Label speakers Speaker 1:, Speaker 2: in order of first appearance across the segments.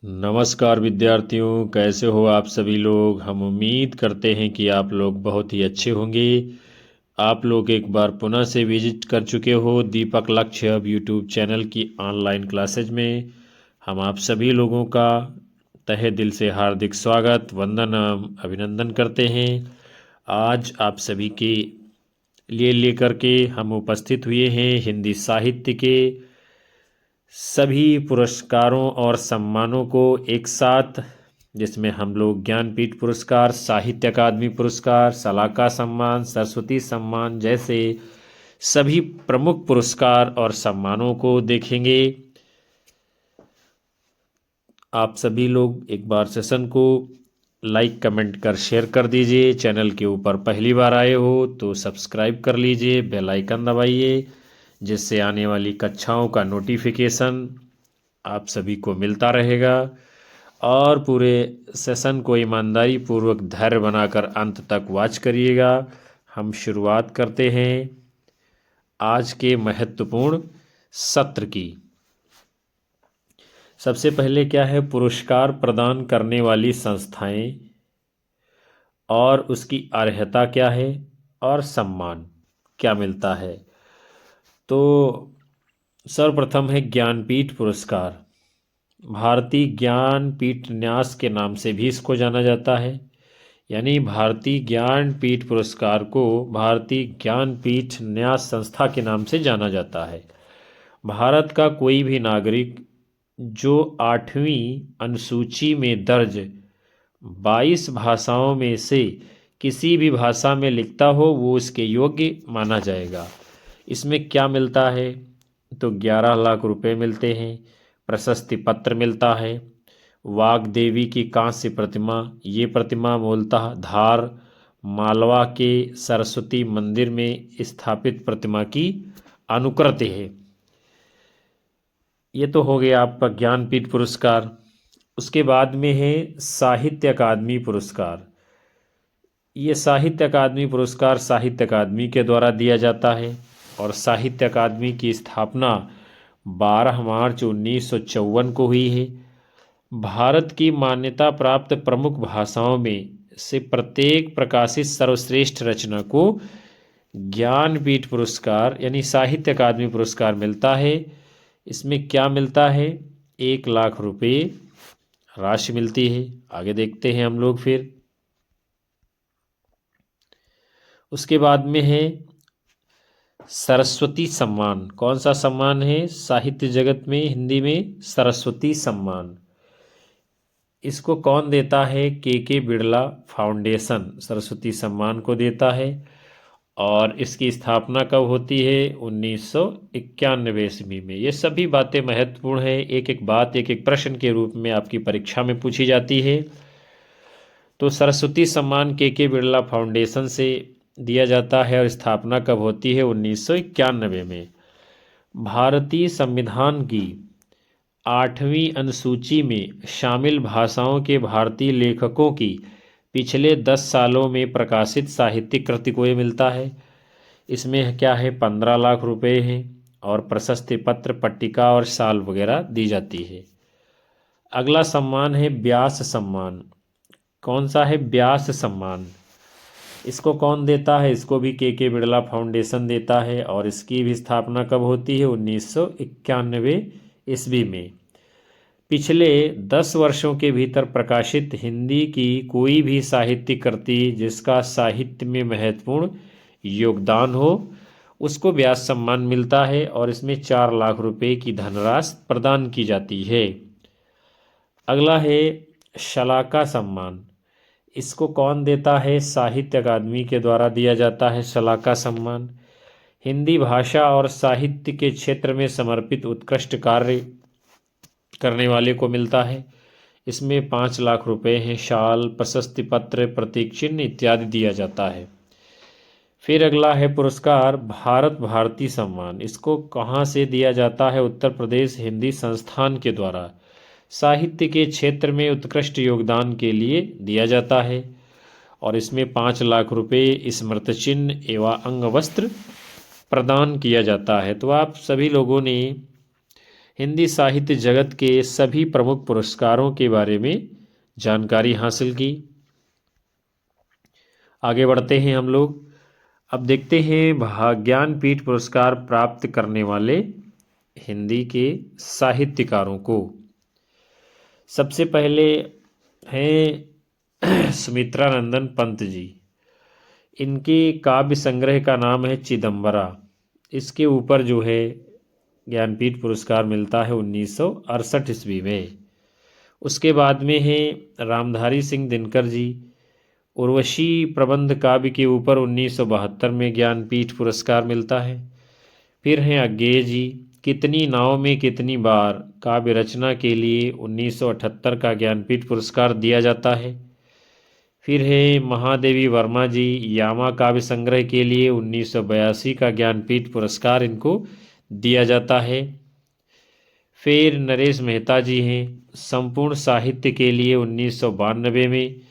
Speaker 1: नमस्कार विद्यार्थियों, कैसे हो आप सभी लोग। हम उम्मीद करते हैं कि आप लोग बहुत ही अच्छे होंगे। आप लोग एक बार पुनः से विजिट कर चुके हो दीपक लक्ष्य अब यूट्यूब चैनल की ऑनलाइन क्लासेज में। हम आप सभी लोगों का तहे दिल से हार्दिक स्वागत, वंदन एवं अभिनंदन करते हैं। आज आप सभी के लिए लेकर के हम उपस्थित हुए हैं हिंदी साहित्य के सभी पुरस्कारों और सम्मानों को एक साथ, जिसमें हम लोग ज्ञानपीठ पुरस्कार, साहित्य अकादमी पुरस्कार, सलाका सम्मान, सरस्वती सम्मान जैसे सभी प्रमुख पुरस्कार और सम्मानों को देखेंगे। आप सभी लोग एक बार सेशन को लाइक कमेंट कर शेयर कर दीजिए। चैनल के ऊपर पहली बार आए हो तो सब्सक्राइब कर लीजिए, बेल आइकन दबाइए, जिससे आने वाली कक्षाओं का नोटिफिकेशन आप सभी को मिलता रहेगा। और पूरे सेशन को ईमानदारी पूर्वक धैर्य बनाकर अंत तक वॉच करिएगा। हम शुरुआत करते हैं आज के महत्वपूर्ण सत्र की। सबसे पहले क्या है, पुरस्कार प्रदान करने वाली संस्थाएं और उसकी अर्हता क्या है और सम्मान क्या मिलता है। तो सर्वप्रथम है ज्ञानपीठ पुरस्कार। भारतीय ज्ञानपीठ न्यास के नाम से भी इसको जाना जाता है, यानी भारतीय ज्ञानपीठ पुरस्कार को भारतीय ज्ञानपीठ न्यास संस्था के नाम से जाना जाता है। भारत का कोई भी नागरिक जो 8वीं अनुसूची में दर्ज 22 भाषाओं में से किसी भी भाषा में लिखता हो वो इसके योग्य माना जाएगा। इसमें क्या मिलता है, तो 11 लाख रुपए मिलते हैं, प्रशस्ति पत्र मिलता है, वाग्देवी की कांस्य प्रतिमा। ये प्रतिमा मूलतः धार मालवा के सरस्वती मंदिर में स्थापित प्रतिमा की अनुकृति है। ये तो हो गया आपका ज्ञानपीठ पुरस्कार। उसके बाद में है साहित्य अकादमी पुरस्कार। ये साहित्य अकादमी पुरस्कार साहित्य अकादमी के द्वारा दिया जाता है और साहित्य अकादमी की स्थापना 12 मार्च 1954 को हुई है। भारत की मान्यता प्राप्त प्रमुख भाषाओं में से प्रत्येक प्रकाशित सर्वश्रेष्ठ रचना को ज्ञानपीठ पुरस्कार यानी साहित्य अकादमी पुरस्कार मिलता है। इसमें क्या मिलता है, 1 लाख रुपए राशि मिलती है। आगे देखते हैं हम लोग फिर। उसके बाद में है सरस्वती सम्मान। कौन सा सम्मान है साहित्य जगत में, हिंदी में सरस्वती सम्मान। इसको कौन देता है, के बिड़ला फाउंडेशन सरस्वती सम्मान को देता है। और इसकी स्थापना कब होती है, 1991 ईस्वी में। ये सभी बातें महत्वपूर्ण है, एक एक बात एक एक प्रश्न के रूप में आपकी परीक्षा में पूछी जाती है। तो सरस्वती सम्मान के बिड़ला फाउंडेशन से दिया जाता है और स्थापना कब होती है, 1991 में। भारतीय संविधान की 8वीं अनुसूची में शामिल भाषाओं के भारतीय लेखकों की पिछले 10 सालों में प्रकाशित साहित्यिक कृति को ये मिलता है। इसमें क्या है, 15 लाख रुपए हैं और प्रशस्ति पत्र, पट्टिका और शाल वगैरह दी जाती है। अगला सम्मान है व्यास सम्मान। कौन सा है, व्यास सम्मान। इसको कौन देता है, इसको भी के बिड़ला फाउंडेशन देता है और इसकी भी स्थापना कब होती है, 1991 ईस्वी में। पिछले 10 वर्षों के भीतर प्रकाशित हिंदी की कोई भी साहित्यिक कृति जिसका साहित्य में महत्वपूर्ण योगदान हो उसको व्यास सम्मान मिलता है और इसमें 4 लाख रुपए की धनराशि प्रदान की जाती है। अगला है शलाका सम्मान। इसको कौन देता है, साहित्य अकादमी के द्वारा दिया जाता है शलाका सम्मान। हिंदी भाषा और साहित्य के क्षेत्र में समर्पित उत्कृष्ट कार्य करने वाले को मिलता है। इसमें 5 लाख रुपए हैं, शाल, प्रशस्ति पत्र, प्रतीक चिन्ह इत्यादि दिया जाता है। फिर अगला है पुरस्कार भारत भारती सम्मान। इसको कहाँ से दिया जाता है, उत्तर प्रदेश हिंदी संस्थान के द्वारा साहित्य के क्षेत्र में उत्कृष्ट योगदान के लिए दिया जाता है और इसमें 5 लाख रुपए स्मृति चिन्ह एवं अंग वस्त्र प्रदान किया जाता है। तो आप सभी लोगों ने हिंदी साहित्य जगत के सभी प्रमुख पुरस्कारों के बारे में जानकारी हासिल की। आगे बढ़ते हैं हम लोग। अब देखते हैं ज्ञानपीठ पुरस्कार प्राप्त करने वाले हिंदी के साहित्यकारों को। सबसे पहले हैं सुमित्रानंदन पंत जी। इनके काव्य संग्रह का नाम है चिदंबरा। इसके ऊपर जो है ज्ञानपीठ पुरस्कार मिलता है 1968 ईस्वी में। उसके बाद में है रामधारी सिंह दिनकर जी। उर्वशी प्रबंध काव्य के ऊपर 1972 में ज्ञानपीठ पुरस्कार मिलता है। फिर हैं अज्ञेय जी, कितनी नाव में कितनी बार काव्य रचना के लिए 1978 का ज्ञानपीठ पुरस्कार दिया जाता है। फिर है महादेवी वर्मा जी, यामा काव्य संग्रह के लिए 1982 का ज्ञानपीठ पुरस्कार इनको दिया जाता है। फिर नरेश मेहता जी हैं, संपूर्ण साहित्य के लिए 1992 में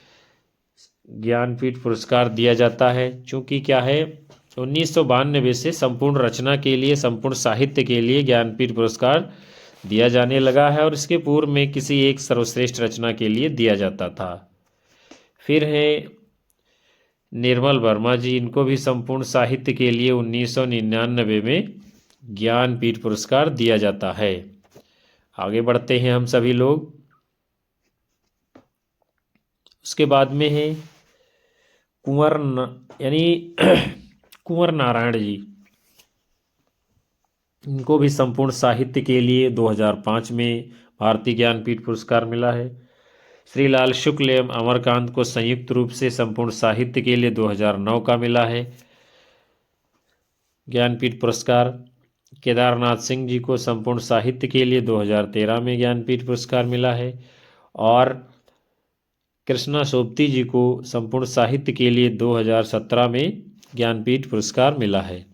Speaker 1: ज्ञानपीठ पुरस्कार दिया जाता है। चूँकि क्या है 1992 से संपूर्ण रचना के लिए, संपूर्ण साहित्य के लिए ज्ञानपीठ पुरस्कार दिया जाने लगा है और इसके पूर्व में किसी एक सर्वश्रेष्ठ रचना के लिए दिया जाता था। फिर है निर्मल वर्मा जी, इनको भी संपूर्ण साहित्य के लिए 1999 में ज्ञानपीठ पुरस्कार दिया जाता है। आगे बढ़ते हैं हम सभी लोग। उसके बाद में है कुंवर नारायण जी। इनको भी संपूर्ण साहित्य के लिए 2005 में भारतीय ज्ञानपीठ पुरस्कार मिला है। श्री लाल शुक्ल एवं अमरकांत को संयुक्त रूप से संपूर्ण साहित्य के लिए 2009 का मिला है ज्ञानपीठ पुरस्कार। केदारनाथ सिंह जी को संपूर्ण साहित्य के लिए 2013 में ज्ञानपीठ पुरस्कार मिला है और कृष्णा सोबती जी को संपूर्ण साहित्य के लिए 2017 में ज्ञानपीठ पुरस्कार मिला है।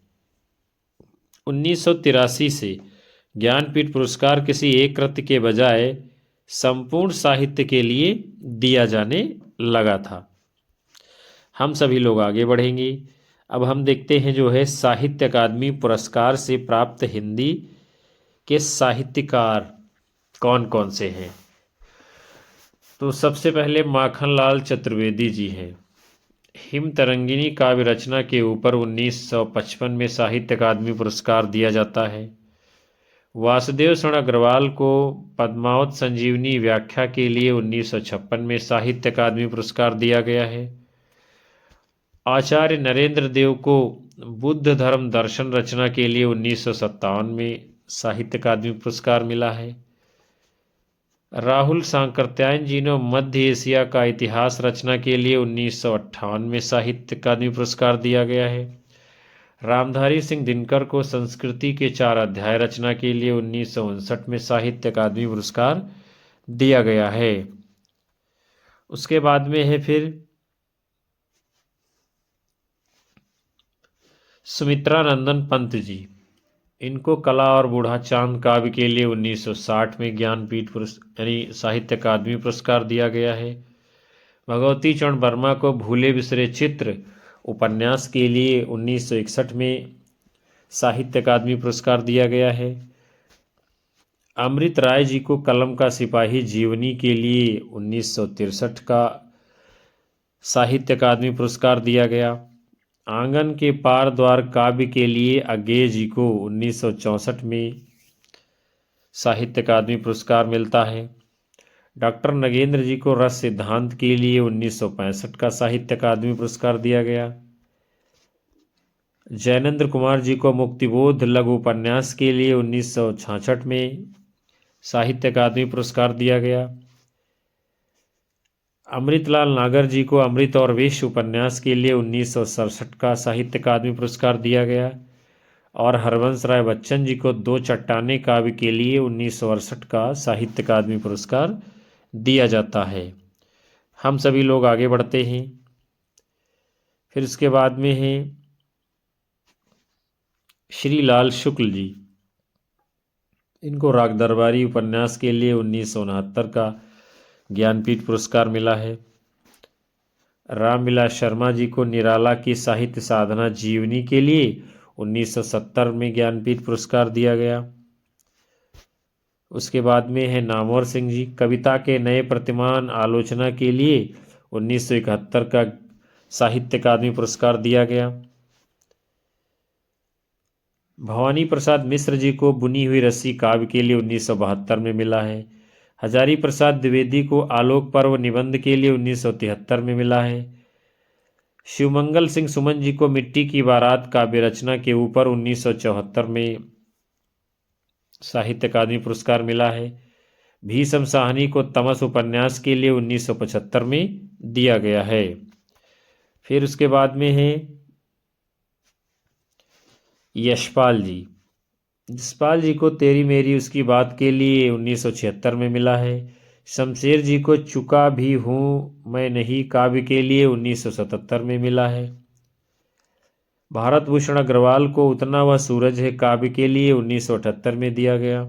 Speaker 1: 1983 से ज्ञानपीठ पुरस्कार किसी एक कृति के बजाय संपूर्ण साहित्य के लिए दिया जाने लगा था। हम सभी लोग आगे बढ़ेंगे। अब हम देखते हैं जो है साहित्य अकादमी पुरस्कार से प्राप्त हिंदी के साहित्यकार कौन कौन से हैं। तो सबसे पहले माखनलाल चतुर्वेदी जी हैं। हिम तरंगिनी काव्य रचना के ऊपर 1955 में साहित्य अकादमी पुरस्कार दिया जाता है। वासुदेव शरण अग्रवाल को पद्मावत संजीवनी व्याख्या के लिए 1956 में साहित्य अकादमी पुरस्कार दिया गया है। आचार्य नरेंद्र देव को बुद्ध धर्म दर्शन रचना के लिए 1957 में साहित्य अकादमी पुरस्कार मिला है। राहुल सांकृत्यायन जी ने मध्य एशिया का इतिहास रचना के लिए 1958 में साहित्य अकादमी पुरस्कार दिया गया है। रामधारी सिंह दिनकर को संस्कृति के 4 अध्याय रचना के लिए 1959 में साहित्य अकादमी पुरस्कार दिया गया है। उसके बाद में है फिर सुमित्रानंदन पंत जी। इनको कला और बूढ़ा चांद काव्य के लिए 1960 में ज्ञानपीठ साहित्य अकादमी पुरस्कार दिया गया है। भगवती चरण वर्मा को भूले बिसरे चित्र उपन्यास के लिए 1961 में साहित्य अकादमी पुरस्कार दिया गया है। अमृत राय जी को कलम का सिपाही जीवनी के लिए 1963 का साहित्य अकादमी पुरस्कार दिया गया। आंगन के पार द्वार काव्य के लिए अज्ञेय जी को 1964 में साहित्य अकादमी पुरस्कार मिलता है। डॉक्टर नगेंद्र जी को रस सिद्धांत के लिए 1965 का साहित्य अकादमी पुरस्कार दिया गया। जैनेन्द्र कुमार जी को मुक्तिबोध लघु उपन्यास के लिए 1966 में साहित्य अकादमी पुरस्कार दिया गया। अमृतलाल नागर जी को अमृत और विष उपन्यास के लिए 1967 का साहित्य अकादमी पुरस्कार दिया गया और हरवंश राय बच्चन जी को 2 चट्टानें काव्य के लिए 1968 का साहित्य अकादमी पुरस्कार दिया जाता है। हम सभी लोग आगे बढ़ते हैं। फिर इसके बाद में है श्री लाल शुक्ल जी। इनको राग दरबारी उपन्यास के लिए 1969 का ज्ञानपीठ पुरस्कार मिला है। रामविलास शर्मा जी को निराला की साहित्य साधना जीवनी के लिए 1970 में ज्ञानपीठ पुरस्कार दिया गया। उसके बाद में है नामवर सिंह जी, कविता के नए प्रतिमान आलोचना के लिए 1971 का साहित्य अकादमी पुरस्कार दिया गया। भवानी प्रसाद मिश्र जी को बुनी हुई रस्सी काव्य के लिए 1972 में मिला है। हजारी प्रसाद द्विवेदी को आलोक पर्व निबंध के लिए 1973 में मिला है। शिवमंगल सिंह सुमन जी को मिट्टी की बारात काव्य रचना के ऊपर 1974 में साहित्य अकादमी पुरस्कार मिला है। भीषम साहनी को तमस उपन्यास के लिए 1975 में दिया गया है। फिर उसके बाद में है यशपाल जी। जसपाल जी को तेरी मेरी उसकी बात के लिए 1976 में मिला है। शमशेर जी को चुका भी हूँ मैं नहीं काव्य के लिए 1977 में मिला है। भारत भूषण अग्रवाल को उतना वह सूरज है काव्य के लिए 1978 में दिया गया।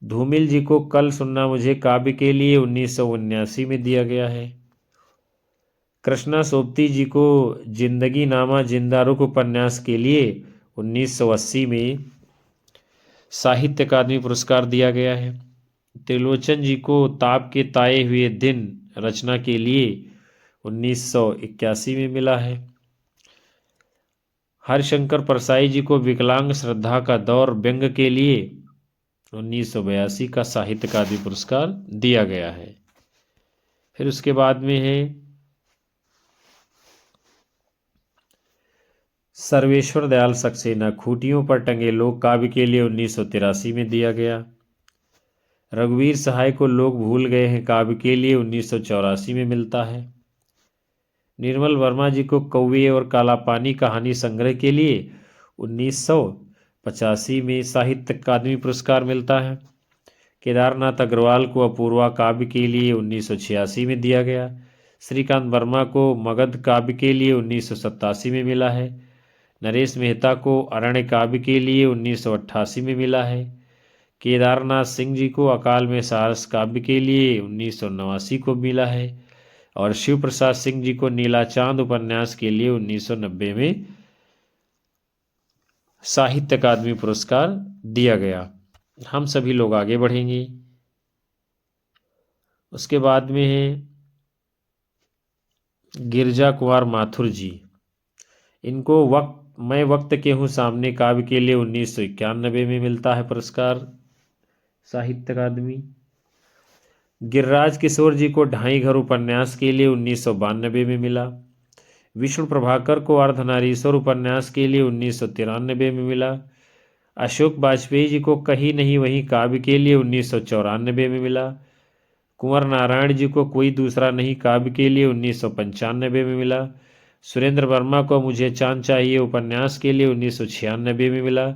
Speaker 1: धूमिल जी को कल सुनना मुझे काव्य के लिए 1979 में दिया गया है। कृष्णा सोबती जी को जिंदगी नामा जिंदा रुख उपन्यास के लिए 1980 में साहित्य अकादमी पुरस्कार दिया गया है। त्रिलोचन जी को ताप के ताए हुए दिन रचना के लिए 1981 में मिला है। हरिशंकर परसाई जी को विकलांग श्रद्धा का दौर व्यंग के लिए 1982 का साहित्य अकादमी पुरस्कार दिया गया है। फिर उसके बाद में है सर्वेश्वर दयाल सक्सेना, खूंटियों पर टंगे लोक काव्य के लिए 1983 में दिया गया। रघुवीर सहाय को लोग भूल गए हैं काव्य के लिए 1984 में मिलता है। निर्मल वर्मा जी को कौवे और काला पानी कहानी संग्रह के लिए 1985 में साहित्य अकादमी पुरस्कार मिलता है। केदारनाथ अग्रवाल को अपूर्वा काव्य के लिए 1986 में दिया गया। श्रीकांत वर्मा को मगध काव्य के लिए 1987 में मिला है। नरेश मेहता को अरण्य काव्य के लिए 1988 में मिला है। केदारनाथ सिंह जी को अकाल में सारस काव्य के लिए 1989 को मिला है। और शिव प्रसाद सिंह जी को नीला चांद उपन्यास के लिए 1990 में साहित्य अकादमी पुरस्कार दिया गया। हम सभी लोग आगे बढ़ेंगे। उसके बाद में है गिरजा कुमार माथुर जी। इनको मैं वक्त के हूँ सामने काव्य के लिए 1991 में मिलता है पुरस्कार साहित्य अकादमी। गिरिराज किशोर जी को ढाई घर उपन्यास के लिए 1992 में मिला। विष्णु प्रभाकर को अर्धनारीश्वर उपन्यास के लिए 1993 में मिला। अशोक वाजपेयी जी को कहीं नहीं वहीं काव्य के लिए 1994 में मिला। कुंवर नारायण जी को कोई दूसरा नहीं काव्य के लिए 1995 में मिला। सुरेंद्र वर्मा को मुझे चांद चाहिए उपन्यास के लिए 1996 में मिला।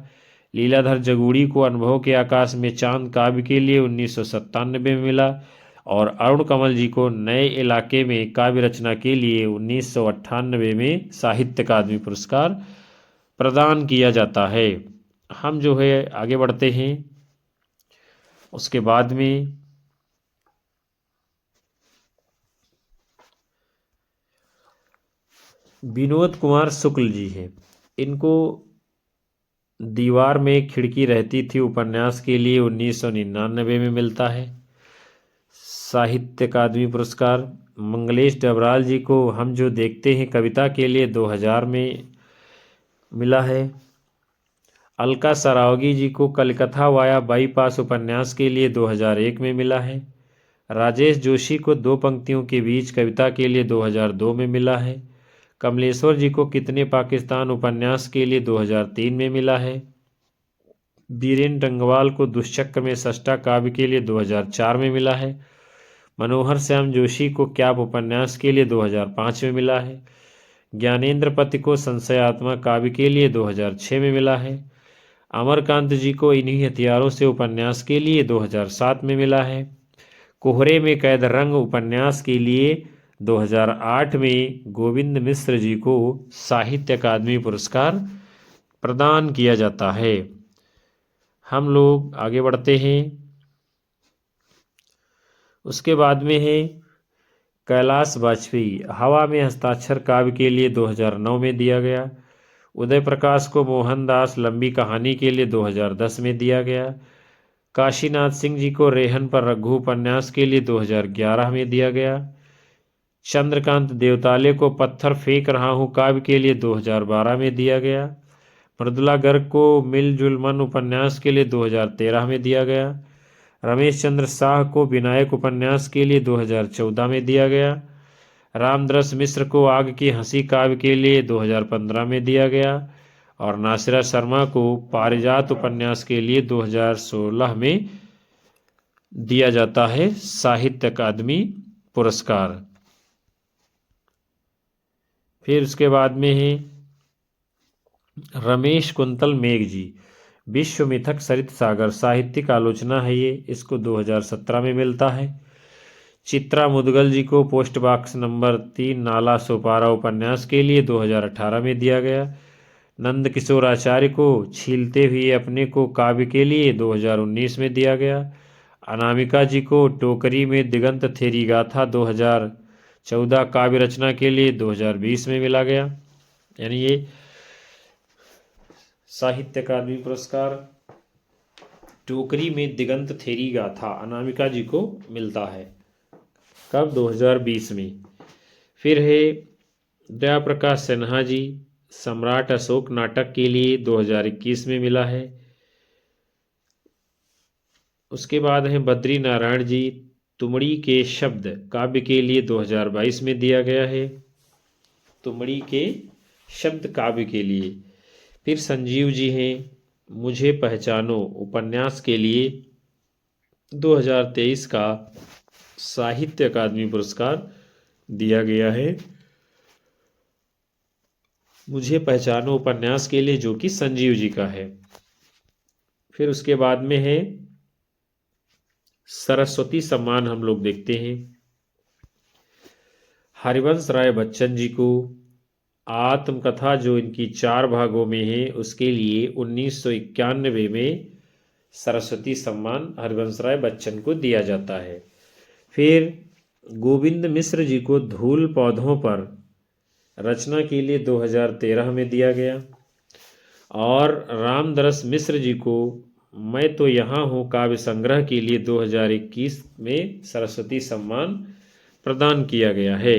Speaker 1: लीलाधर जगूड़ी को अनुभव के आकाश में चांद काव्य के लिए 1997 में मिला। और अरुण कमल जी को नए इलाके में काव्य रचना के लिए 1998 में साहित्य अकादमी पुरस्कार प्रदान किया जाता है। हम जो है आगे बढ़ते हैं। उसके बाद में विनोद कुमार शुक्ल जी हैं। इनको दीवार में खिड़की रहती थी उपन्यास के लिए 1999 में मिलता है साहित्य अकादमी पुरस्कार। मंगलेश डबराल जी को हम जो देखते हैं कविता के लिए 2000 में मिला है। अलका सरावगी जी को कलकत्ता वाया बाईपास उपन्यास के लिए 2001 में मिला है। राजेश जोशी को दो पंक्तियों के बीच कविता के लिए 2002 में मिला है। कमलेश्वर जी को कितने पाकिस्तान उपन्यास के लिए 2003 में मिला है। बीरेन रंगवाल को दुष्चक्र में सष्टा काव्य के लिए 2004 में मिला है। मनोहर श्याम जोशी को क्या उपन्यास के लिए 2005 में मिला है। ज्ञानेंद्र पति को संशयात्मा काव्य के लिए 2006 में मिला है। अमरकांत जी को इन्हीं हथियारों से उपन्यास के लिए 2007 में मिला है। कोहरे में कैद रंग उपन्यास के लिए 2008 में गोविंद मिश्र जी को साहित्य अकादमी पुरस्कार प्रदान किया जाता है। हम लोग आगे बढ़ते हैं। उसके बाद में है कैलाश वाजपेयी, हवा में हस्ताक्षर काव्य के लिए 2009 में दिया गया। उदय प्रकाश को मोहनदास लंबी कहानी के लिए 2010 में दिया गया। काशीनाथ सिंह जी को रेहन पर रघु उपन्यास के लिए 2011 में दिया गया। चंद्रकांत देवताले को पत्थर फेंक रहा हूँ काव्य के लिए 2012 में दिया गया। मृदुला गर्ग को मिलजुल मन उपन्यास के लिए 2013 में दिया गया। रमेश चंद्र शाह को विनायक उपन्यास के लिए 2014 में दिया गया। रामदरस मिश्र को आग की हंसी काव्य के लिए 2015 में दिया गया और नासिरा शर्मा को पारिजात उपन्यास के लिए 2016 में दिया जाता है साहित्य अकादमी पुरस्कार। फिर उसके बाद में है रमेश कुंतल मेघ जी, विश्व मिथक सरित सागर, साहित्यिक आलोचना है ये, इसको 2017 में मिलता है। चित्रा मुदगल जी को post box number 3 Nala Sopara उपन्यास के लिए 2018 में दिया गया। नंद किशोर आचार्य को छीलते हुए अपने को काव्य के लिए 2019 में दिया गया। अनामिका जी को टोकरी में दिगंत थेरी गाथा 2014 काव्य रचना के लिए 2020 में मिला गया। यानी ये साहित्य अकादमी पुरस्कार टोकरी में दिगंत थेरी गाथा अनामिका जी को मिलता है। कब? 2020 में। फिर है दया प्रकाश सिन्हा जी, सम्राट अशोक नाटक के लिए 2021 में मिला है। उसके बाद है बद्री नारायण जी, तुमड़ी के शब्द काव्य के लिए 2022 में दिया गया है, तुमड़ी के शब्द काव्य के लिए। फिर संजीव जी हैं, मुझे पहचानो उपन्यास के लिए 2023 का साहित्य अकादमी पुरस्कार दिया गया है। मुझे पहचानो उपन्यास के लिए, जो कि संजीव जी का है। फिर उसके बाद में है सरस्वती सम्मान हम लोग देखते हैं। हरिवंश राय बच्चन जी को आत्मकथा जो इनकी 4 भागों में है उसके लिए 1991 में सरस्वती सम्मान हरिवंश राय बच्चन को दिया जाता है। फिर गोविंद मिश्र जी को धूल पौधों पर रचना के लिए 2013 में दिया गया और रामदरस मिश्र जी को मैं तो यहाँ हूँ काव्य संग्रह के लिए 2021 में सरस्वती सम्मान प्रदान किया गया है।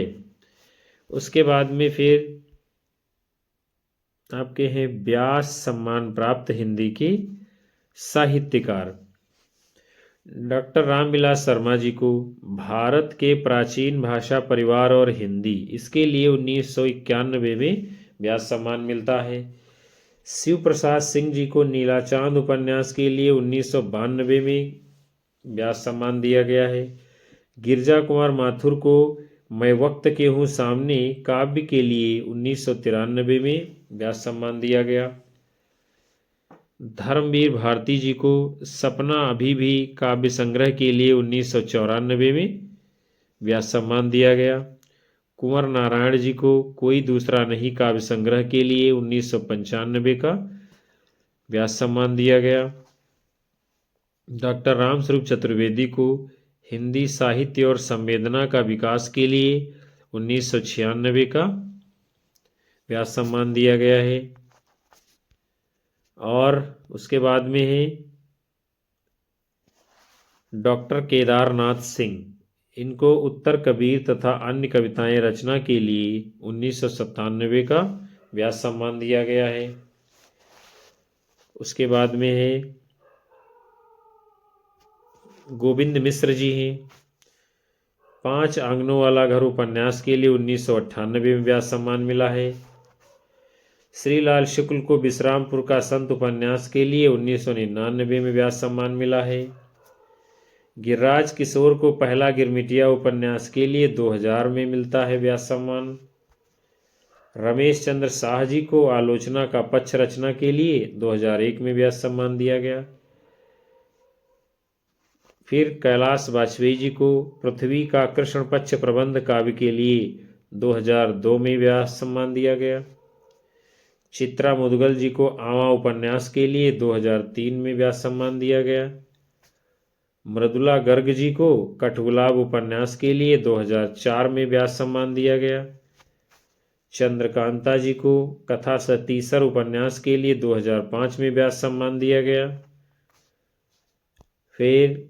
Speaker 1: उसके बाद में फिर आपके हैं व्यास सम्मान प्राप्त हिंदी के साहित्यकार डॉक्टर रामविलास शर्मा जी को भारत के प्राचीन भाषा परिवार और हिंदी इसके लिए 1991 में व्यास सम्मान मिलता है। शिव प्रसाद सिंह जी को नीला चांद उपन्यास के लिए 1992 में व्यास सम्मान दिया गया है। गिरजा कुमार माथुर को मैं वक्त के हूँ सामने काव्य के लिए 1993 में व्यास सम्मान दिया गया। धर्मवीर भारती जी को सपना अभी भी काव्य संग्रह के लिए 1994 में व्यास सम्मान दिया गया। कुंवर नारायण जी को कोई दूसरा नहीं काव्य संग्रह के लिए 1995 का व्यास सम्मान दिया गया। डॉक्टर रामस्वरूप चतुर्वेदी को हिंदी साहित्य और संवेदना का विकास के लिए 1996 का व्यास सम्मान दिया गया है। और उसके बाद में है डॉक्टर केदारनाथ सिंह, इनको उत्तर कबीर तथा अन्य कविताएं रचना के लिए 1997 का व्यास सम्मान दिया गया है। उसके बाद में है गोविंद मिश्र जी हैं, 5 आंगनों वाला घर उपन्यास के लिए 1998 में व्यास सम्मान मिला है। श्रीलाल शुक्ल को विश्रामपुर का संत उपन्यास के लिए 1999 में व्यास सम्मान मिला है। गिरिराज किशोर को पहला गिरमिटिया उपन्यास के लिए 2000 में मिलता है व्यास सम्मान। रमेश चंद्र शाह जी को आलोचना का पक्ष रचना के लिए 2001 में व्यास सम्मान दिया गया। फिर कैलाश वाजपेयी जी को पृथ्वी का कृष्ण पक्ष प्रबंध काव्य के लिए 2002 में व्यास सम्मान दिया गया। चित्रा मुदगल जी को आवा उपन्यास के लिए 2003 में व्यास सम्मान दिया गया। मृदुला गर्ग जी को कठगुलाब उपन्यास के लिए 2004 में व्यास सम्मान दिया गया। चंद्रकांता जी को कथा सतीसर उपन्यास के लिए 2005 में व्यास सम्मान दिया गया। फिर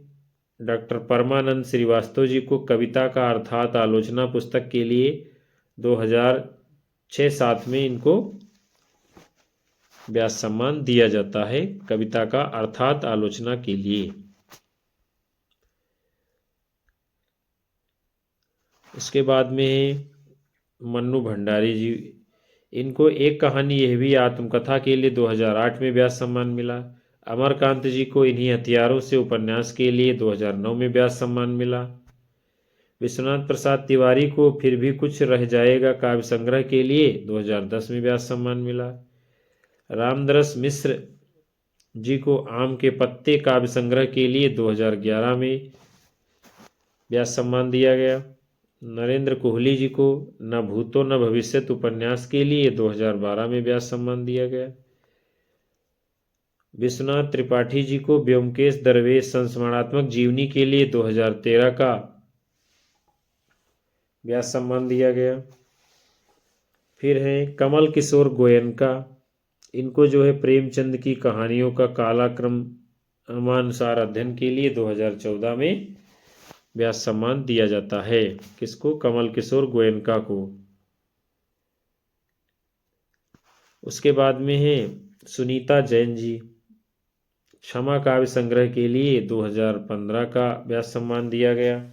Speaker 1: डॉक्टर परमानंद श्रीवास्तव जी को कविता का अर्थात आलोचना पुस्तक के लिए 2006-07 में इनको व्यास सम्मान दिया जाता है, कविता का अर्थात आलोचना के लिए। उसके बाद में है मन्नू भंडारी जी, इनको एक कहानी यह भी आत्मकथा के लिए 2008 में व्यास सम्मान मिला। अमरकांत जी को इन्हीं हथियारों से उपन्यास के लिए 2009 में व्यास सम्मान मिला। विश्वनाथ प्रसाद तिवारी को फिर भी कुछ रह जाएगा काव्य संग्रह के लिए 2010 में व्यास सम्मान मिला। रामदरस मिश्र जी को आम के पत्ते काव्य संग्रह के लिए 2011 में व्यास सम्मान दिया गया। नरेंद्र कोहली जी को न भूतो न भविष्यत उपन्यास के लिए 2012 में व्यास सम्मान दिया गया। विश्वनाथ त्रिपाठी जी को व्योमकेश दरवेश संस्मरणात्मक जीवनी के लिए 2013 का व्यास सम्मान दिया गया। फिर है कमल किशोर गोयनका, इनको जो है प्रेमचंद की कहानियों का कालक्रमानुसार अध्ययन के लिए 2014 में व्यास सम्मान दिया जाता है। किसको? कमल किशोर गोयनका को। उसके बाद में है सुनीता जैन जी, क्षमा काव्य संग्रह के लिए 2015 का व्यास सम्मान दिया गया।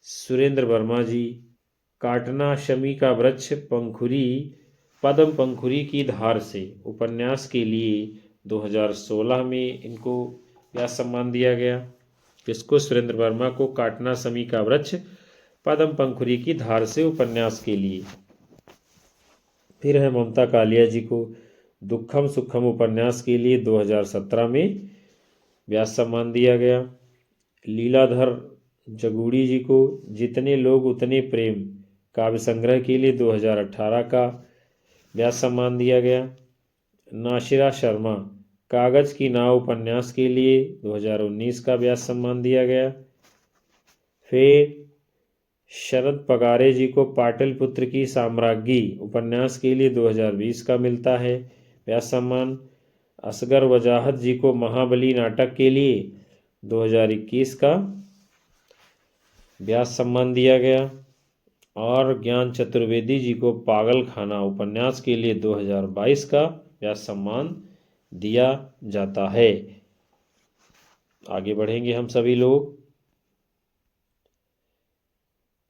Speaker 1: सुरेंद्र वर्मा जी, काटना शमी का वृक्ष पंखुरी पद्म पंखुरी की धार से उपन्यास के लिए 2016 में इनको व्यास सम्मान दिया गया। किसको? सुरेंद्र वर्मा को काटना शमी का वृक्ष पद्म पंखुरी की धार से उपन्यास के लिए। फिर है ममता कालिया जी को दुखम सुखम उपन्यास के लिए 2017 में व्यास सम्मान दिया गया। लीलाधर जगूड़ी जी को जितने लोग उतने प्रेम काव्य संग्रह के लिए 2018 का व्यास सम्मान दिया गया। नाशिरा शर्मा कागज की नाव उपन्यास के लिए 2019 का व्यास सम्मान दिया गया। फिर शरद पगारे जी को पाटलिपुत्र की साम्राज्ञी उपन्यास के लिए 2020 का मिलता है व्यास सम्मान। असगर वजाहत जी को महाबली नाटक के लिए 2021 का व्यास सम्मान दिया गया। और ज्ञान चतुर्वेदी जी को पागल खाना उपन्यास के लिए 2022 का व्यास सम्मान दिया जाता है। आगे बढ़ेंगे हम सभी लोग।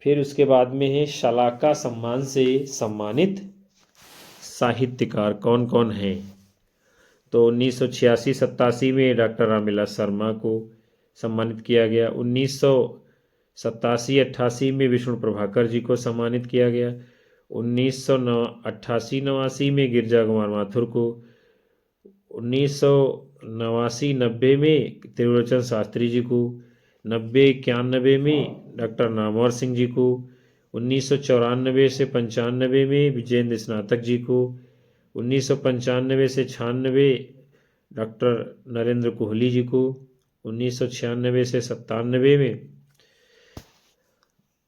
Speaker 1: फिर उसके बाद में है शलाका सम्मान से सम्मानित साहित्यकार कौन कौन हैं। तो 1986-87 में डॉक्टर रामविलास शर्मा को सम्मानित किया गया। 1987-88 में विष्णु प्रभाकर जी को सम्मानित किया गया। 1988-89 में गिरजा कुमार माथुर को। 1989-90 में त्रिलोचन शास्त्री जी को। 90-91 में डॉक्टर नामवर सिंह जी को। 1994 से 95 में विजेंद्र स्नातक जी को। 1995 से 96 डॉक्टर नरेंद्र कोहली जी को। 1996 से 97 में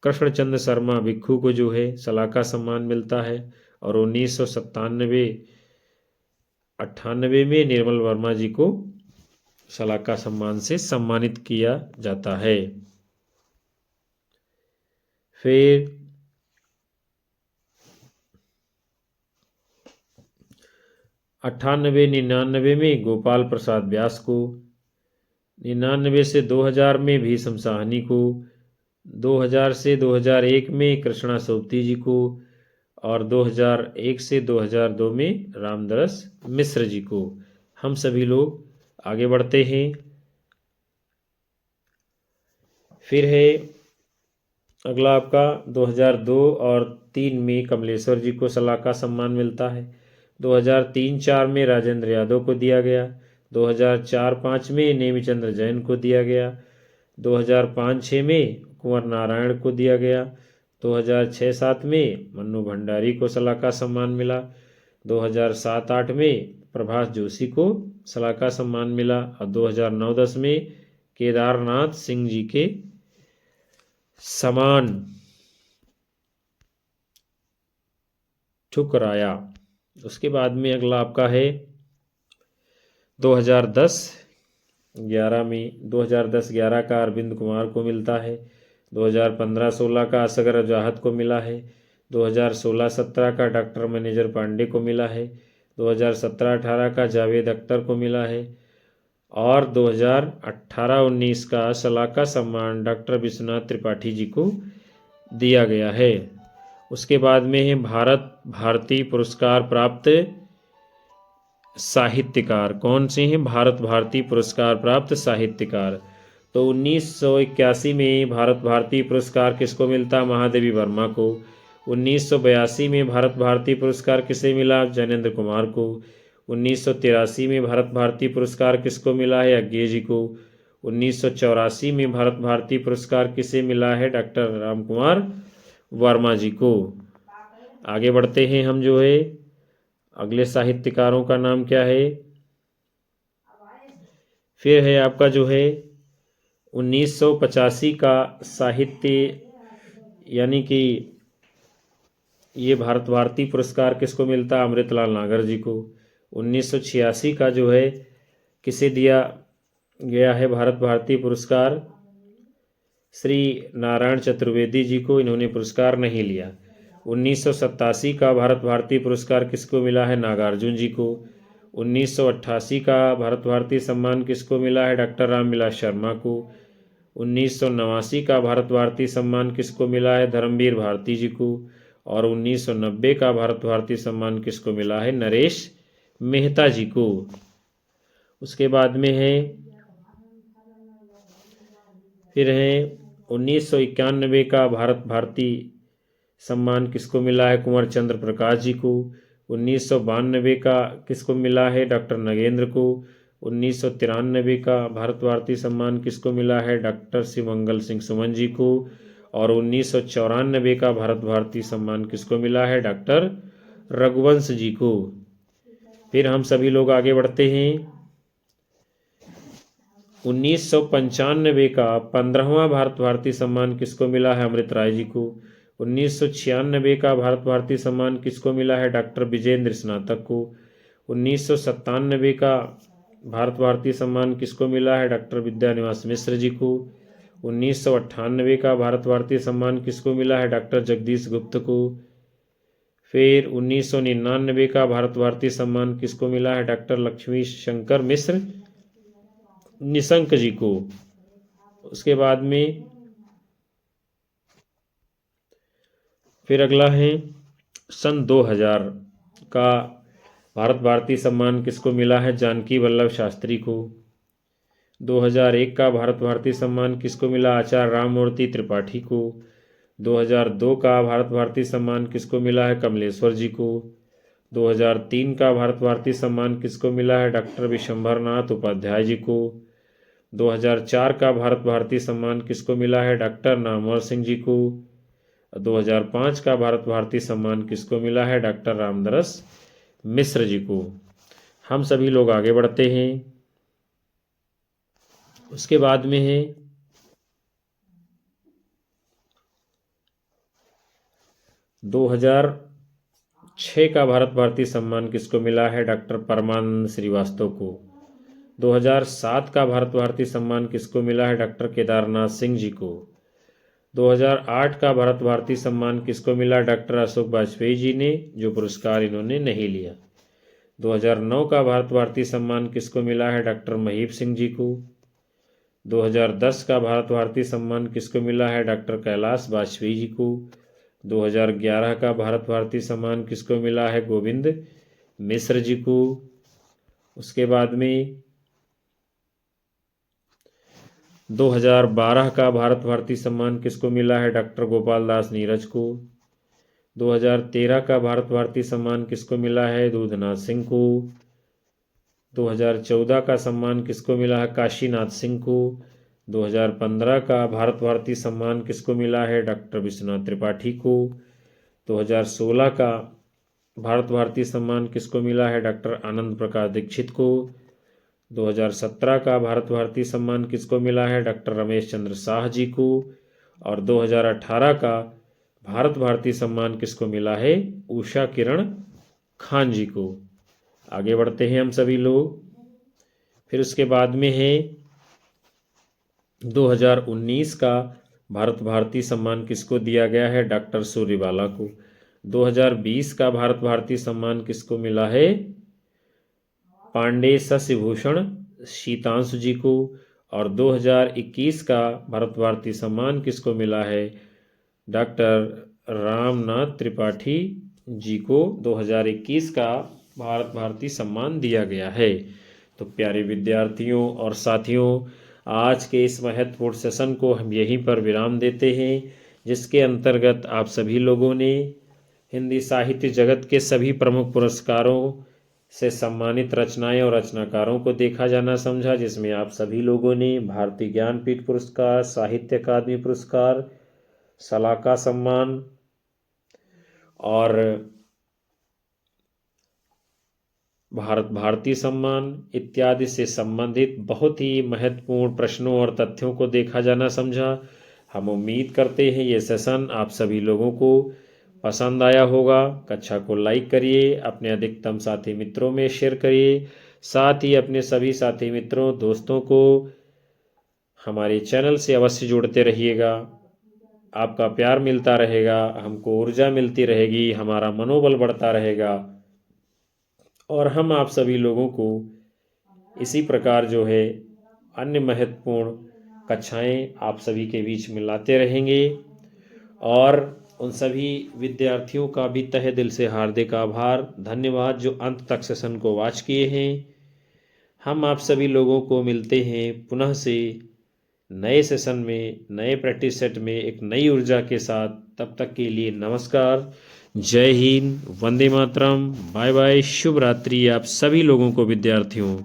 Speaker 1: कृष्णचंद्र शर्मा भिक्खू को जो है शलाका सम्मान मिलता है। और 1997-98 में निर्मल वर्मा जी को शलाका सम्मान से सम्मानित किया जाता है। फिर 98-99 में गोपाल प्रसाद व्यास को। 99 से 2000 में भीष्म साहनी को। 2000 से 2001 में कृष्णा सोबती जी को। और 2001 से 2002 में रामदरस मिश्र जी को। हम सभी लोग आगे बढ़ते हैं। फिर है अगला आपका 2002 और 2003 में कमलेश्वर जी को शलाका सम्मान मिलता है। 2003-04 में राजेंद्र यादव को दिया गया। 2004-05 में नेमिचंद्र जैन को दिया गया। 2005-06 में कुंवर नारायण को दिया गया। 2006-07 में मन्नू भंडारी को शलाका सम्मान मिला। 2007-08 में प्रभास जोशी को शलाका सम्मान मिला। और 2009-10 में केदारनाथ सिंह जी के समान ठुकराया। उसके बाद में अगला आपका है 2010 11 में, 2010-11 का अरविंद कुमार को मिलता है, 2015-16 का असगर वजाहत को मिला है, 2016-17 का डॉक्टर मैनेजर पांडे को मिला है, 2017-18 का जावेद अख्तर को मिला है और 2018-19 का सलाका सम्मान डॉक्टर विश्वनाथ त्रिपाठी जी को दिया गया है। उसके बाद में है भारत भारती पुरस्कार प्राप्त साहित्यकार। कौन से हैं भारत भारती पुरस्कार प्राप्त साहित्यकार? तो 1981 में भारत भारती पुरस्कार किसको मिलता? महादेवी वर्मा को। 1982 में भारत भारती पुरस्कार किसे मिला? ज्ञानेंद्र कुमार को। 1983 में भारत भारती पुरस्कार किसको मिला है? अज्ञे जी को। 1984 में भारत भारती पुरस्कार किसे मिला है? डॉक्टर राम कुमार वर्मा जी को। आगे बढ़ते हैं हम जो है अगले साहित्यकारों का नाम क्या है? फिर है आपका जो है 1985 का साहित्य यानी कि ये भारत भारती पुरस्कार किसको मिलता? अमृतलाल नागर जी को। 1986 का जो है किसे दिया गया है भारत भारती पुरस्कार? श्री नारायण चतुर्वेदी जी को। इन्होंने पुरस्कार नहीं लिया। 1987 का भारत भारती पुरस्कार किसको मिला है? नागार्जुन जी को। 1988 का भारत भारती सम्मान किसको मिला है? डॉक्टर रामविलास शर्मा को। 1989 का भारत भारती सम्मान किसको मिला है? धर्मवीर भारती जी को। और 1990 का भारत भारती सम्मान किसको मिला है? नरेश मेहता जी को। उसके बाद में है फिर है 1991 का भारत भारती सम्मान किसको मिला है? कुंवर चंद्र प्रकाश जी को। 1992 का किसको मिला है? डॉक्टर नगेंद्र को। 1993 का भारत भारती सम्मान किसको मिला है? डॉक्टर शिवमंगल सिंह सुमन जी को। और 1994 का भारत भारती सम्मान किसको मिला है? डॉक्टर रघुवंश जी को। फिर हम सभी लोग आगे बढ़ते हैं। 1995 का 15वां भारत भारती सम्मान किसको मिला है? अमृत राय जी को। 1996 का भारत भारती सम्मान किसको मिला है? डॉक्टर विजेंद्र स्नातक को। 1997 का भारत भारती सम्मान किसको मिला है? डॉक्टर विद्यानिवास मिश्र जी को। 1998 का भारत भारती सम्मान किसको मिला है? डॉक्टर जगदीश गुप्त को। फिर 1999 का भारत भारती सम्मान किसको मिला है? डॉक्टर लक्ष्मी शंकर मिश्र निशंक जी को। उसके बाद में फिर अगला है सन 2000 का भारत भारती सम्मान किसको मिला है? जानकी वल्लभ शास्त्री को। 2001 का भारत भारती सम्मान किसको मिला? आचार्य राममूर्ति त्रिपाठी को। 2002 का भारत भारती सम्मान किसको मिला है? कमलेश्वर जी को। 2003 का भारत भारती सम्मान किसको मिला है? डॉक्टर विशंभरनाथ उपाध्याय जी को। 2004 का भारत भारती सम्मान किसको मिला है? डॉक्टर नामवर सिंह जी को। 2005 का भारत भारती सम्मान किसको मिला है? डॉक्टर रामदरस मिश्र जी को। हम सभी लोग आगे बढ़ते हैं। उसके बाद में है 2006 का भारत भारती सम्मान किसको मिला है? डॉक्टर परमानंद श्रीवास्तव को। 2007 का भारत भारती सम्मान किसको मिला है? डॉक्टर केदारनाथ सिंह जी को। 2008 का भारत भारती सम्मान किसको मिला? डॉक्टर अशोक वाजपेयी जी ने, जो पुरस्कार इन्होंने नहीं लिया। 2009 का भारत भारती सम्मान किसको मिला है? डॉक्टर महीप सिंह जी को। 2010 का भारत भारती सम्मान किसको मिला है? डॉक्टर कैलाश वाजपेयी जी को। 2011 का भारत भारती सम्मान किसको मिला है? गोविंद मिश्र जी को। उसके बाद में 2012 का भारत भारती सम्मान किसको मिला है? डॉक्टर गोपाल दास नीरज को। 2013 का भारत भारती सम्मान किसको मिला है? दूधनाथ सिंह को। 2014 का सम्मान किसको मिला है? काशीनाथ सिंह को। 2015 का भारत भारती सम्मान किसको मिला है? डॉक्टर विश्वनाथ त्रिपाठी को। 2016 का भारत भारती सम्मान किसको मिला है? डॉक्टर आनंद प्रकाश दीक्षित को। 2017 का भारत भारती सम्मान किसको मिला है? डॉक्टर रमेश चंद्र शाह जी को। और 2018 का भारत भारती सम्मान किसको मिला है? उषा किरण खान जी को। आगे बढ़ते हैं हम सभी लोग। फिर उसके बाद में है 2019 का भारत भारती सम्मान किसको दिया गया है? डॉक्टर सूर्यबाला को। 2020 का भारत भारती सम्मान किसको मिला है? पांडे शशिभूषण शीतांशु जी को। और 2021 का भारत भारती सम्मान किसको मिला है? डॉक्टर रामनाथ त्रिपाठी जी को 2021 का भारत भारती सम्मान दिया गया है। तो प्यारे विद्यार्थियों और साथियों, आज के इस महत्वपूर्ण सेशन को हम यहीं पर विराम देते हैं, जिसके अंतर्गत आप सभी लोगों ने हिंदी साहित्य जगत के सभी प्रमुख पुरस्कारों से सम्मानित रचनाएं और रचनाकारों को देखा जाना समझा, जिसमें आप सभी लोगों ने भारतीय ज्ञानपीठ पुरस्कार, साहित्य अकादमी पुरस्कार, सलाका सम्मान और भारत भारती सम्मान इत्यादि से संबंधित बहुत ही महत्वपूर्ण प्रश्नों और तथ्यों को देखा जाना समझा। हम उम्मीद करते हैं ये सेशन आप सभी लोगों को पसंद आया होगा। कक्षा को लाइक करिए, अपने अधिकतम साथी मित्रों में शेयर करिए, साथ ही अपने सभी साथी मित्रों दोस्तों को हमारे चैनल से अवश्य जोड़ते रहिएगा। आपका प्यार मिलता रहेगा, हमको ऊर्जा मिलती रहेगी, हमारा मनोबल बढ़ता रहेगा और हम आप सभी लोगों को इसी प्रकार जो है अन्य महत्वपूर्ण कक्षाएं आप सभी के बीच में लाते रहेंगे। और उन सभी विद्यार्थियों का भी तहे दिल से हार्दिक आभार, धन्यवाद जो अंत तक सेशन को वॉच किए हैं। हम आप सभी लोगों को मिलते हैं पुनः से नए सेशन में, नए प्रैक्टिस सेट में एक नई ऊर्जा के साथ। तब तक के लिए नमस्कार, जय हिंद, वंदे मातरम, बाय बाय, शुभ रात्रि आप सभी लोगों को विद्यार्थियों।